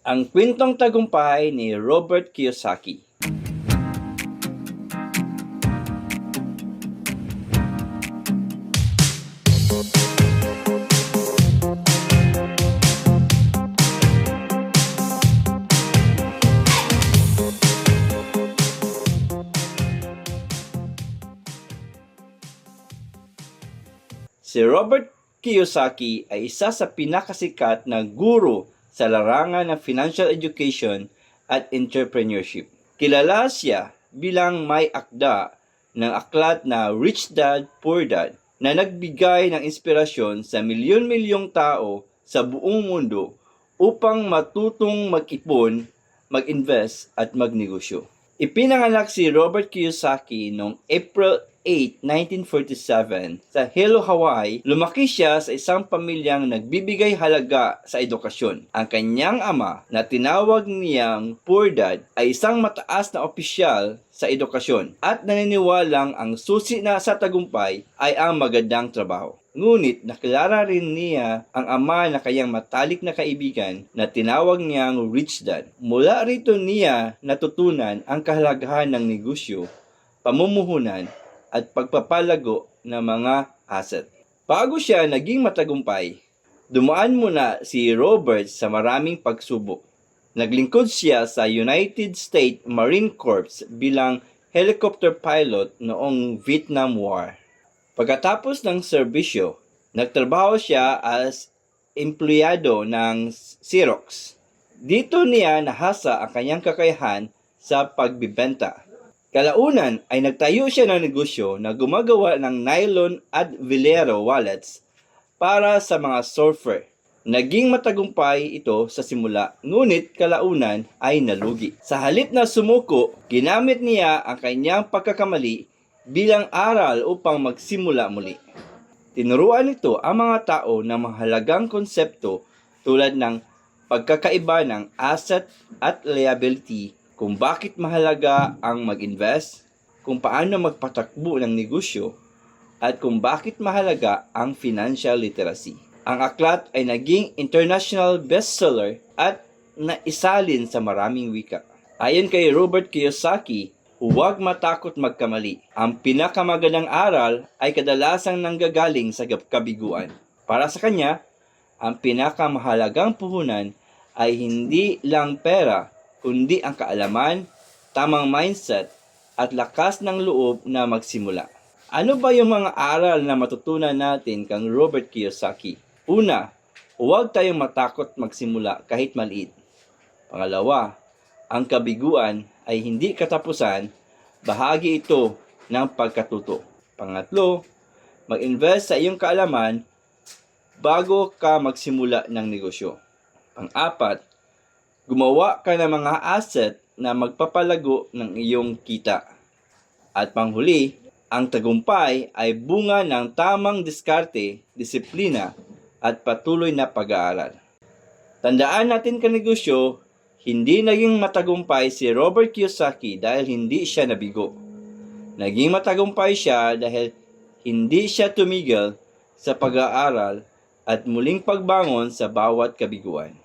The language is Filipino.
Ang kwentong tagumpay ni Robert Kiyosaki. Si Robert Kiyosaki ay isa sa pinakasikat na guro sa larangan ng financial education at entrepreneurship. Kilala siya bilang may akda ng aklat na Rich Dad, Poor Dad na nagbigay ng inspirasyon sa milyon-milyong tao sa buong mundo upang matutong mag-ipon, mag-invest at magnegosyo. Ipinanganak si Robert Kiyosaki noong April 8, 1947 sa Hilo, Hawaii. Lumaki siya sa isang pamilyang nagbibigay halaga sa edukasyon. Ang kanyang ama, na tinawag niyang Poor Dad, ay isang mataas na opisyal sa edukasyon at naniniwalang ang susi na sa tagumpay ay ang magandang trabaho. Ngunit nakilala rin niya ang ama na kanyang matalik na kaibigan na tinawag niyang Rich Dad. Mula rito niya natutunan ang kahalagahan ng negosyo, pamumuhunan, at pagpapalago ng mga asset. Bago siya naging matagumpay, dumaan muna si Robert sa maraming pagsubok. Naglingkod siya sa United States Marine Corps bilang helicopter pilot noong Vietnam War. Pagkatapos ng serbisyo, nagtrabaho siya as empleyado ng Xerox. Dito niya nahasa ang kanyang kakayahan sa pagbibenta. Kalaunan ay nagtayo siya ng negosyo na gumagawa ng nylon at velero wallets para sa mga surfer. Naging matagumpay ito sa simula, ngunit kalaunan ay nalugi. Sa halip na sumuko, ginamit niya ang kanyang pagkakamali bilang aral upang magsimula muli. Tinuruan nito ang mga tao ng mahalagang konsepto tulad ng pagkakaiba ng asset at liability, kung bakit mahalaga ang mag-invest, kung paano magpatakbo ng negosyo, at kung bakit mahalaga ang financial literacy. Ang aklat ay naging international bestseller at naisalin sa maraming wika. Ayon kay Robert Kiyosaki, huwag matakot magkamali. Ang pinakamagandang aral ay kadalasang nanggagaling sa kabiguan. Para sa kanya, ang pinakamahalagang puhunan ay hindi lang pera, kundi ang kaalaman, tamang mindset, at lakas ng loob na magsimula. Ano ba yung mga aral na matutunan natin kang Robert Kiyosaki? Una, huwag tayong matakot magsimula kahit maliit. Pangalawa, ang kabiguan ay hindi katapusan, bahagi ito ng pagkatuto. Pangatlo, mag-invest sa iyong kaalaman bago ka magsimula ng negosyo. Pang-apat, gumawa ka ng mga asset na magpapalago ng iyong kita. At panghuli, ang tagumpay ay bunga ng tamang diskarte, disiplina, at patuloy na pag-aaral. Tandaan natin kanegosyo, hindi naging matagumpay si Robert Kiyosaki dahil hindi siya nabigo. Naging matagumpay siya dahil hindi siya tumigil sa pag-aaral at muling pagbangon sa bawat kabiguan.